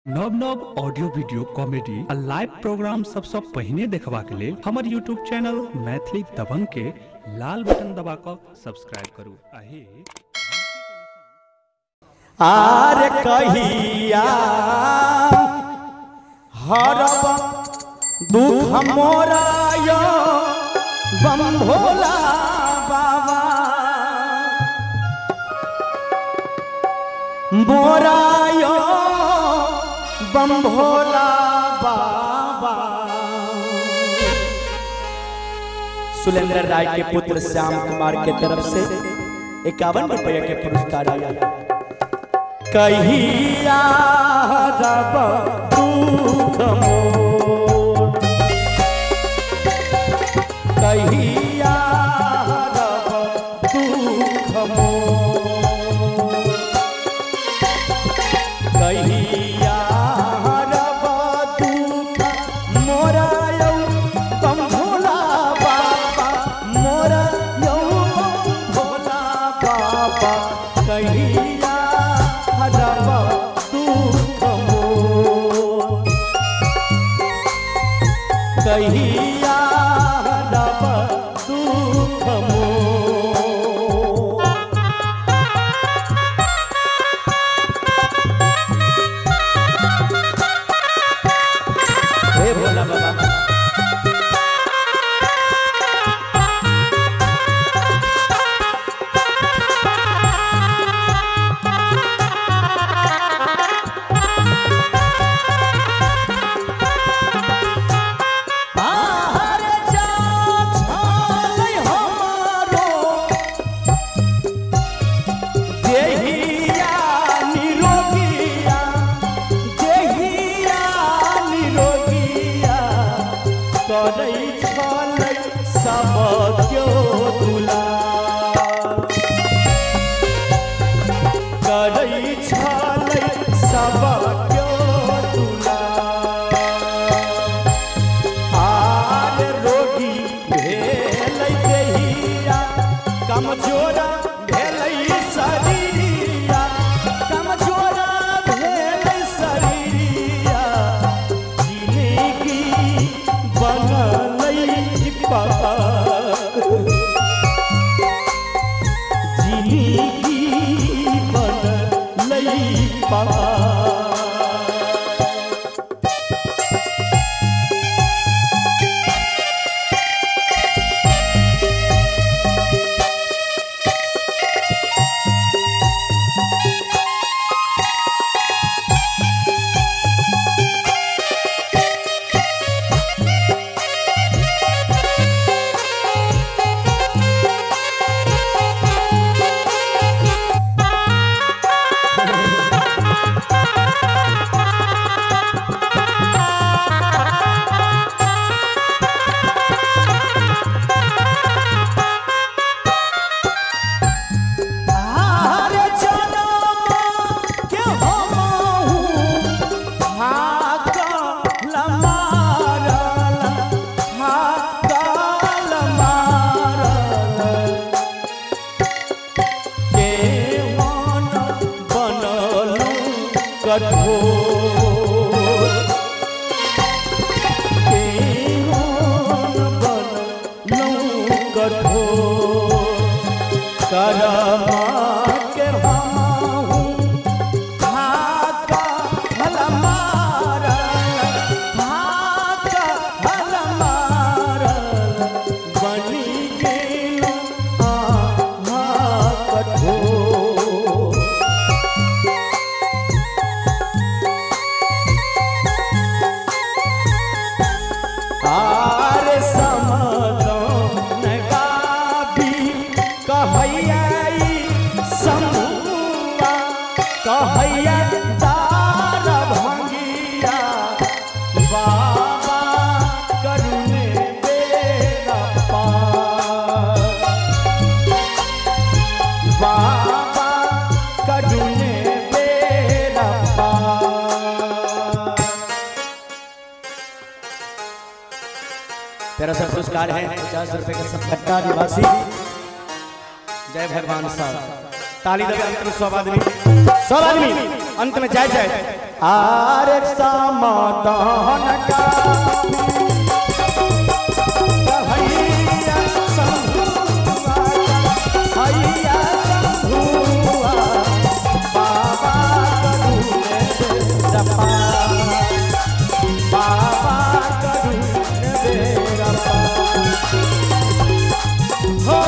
नव नव audio video comedy आ लाइव प्रोग्राम सबसे पहले देखबा के लिए हमारे यूट्यूब चैनल मैथिली दबंग के लाल बटन दबा कर सब्सक्राइब करू। आर कहिया हरब दुख मोरा यो बम भोला बाबा मोरा यो बम भोला बाबा। सुलेंद्र राय के पुत्र श्याम कुमार के तरफ से 51 रुपये के पुरस्कार आया। कहिया रब दुख मोर कहिया रब दुख मोर कहिया रब दुख मोरा यौ बम भोला बाबा मोरा यौ भोला बाबा कहिया रब दुख मोर कहिया रब दुख मोर। हे भोला बाबा कमजोरा भेलै शरीरिया कमजोरा भेलै शरीरिया जिंदगी बनलै पहाड़ जिंदगी बनलै पहाड़। तेरा सब पुरस्कार है 50 रुपए का सत्ता निवासी। जय भगवान साहब ताली दबे अंत में सब आदमी अंत में जाए आरे समाधान का हैया शंभुआ हैया शंभुआ बाबा करुणे बेरा पार बाबा करुणे बेरा पार हो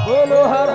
बोलो हर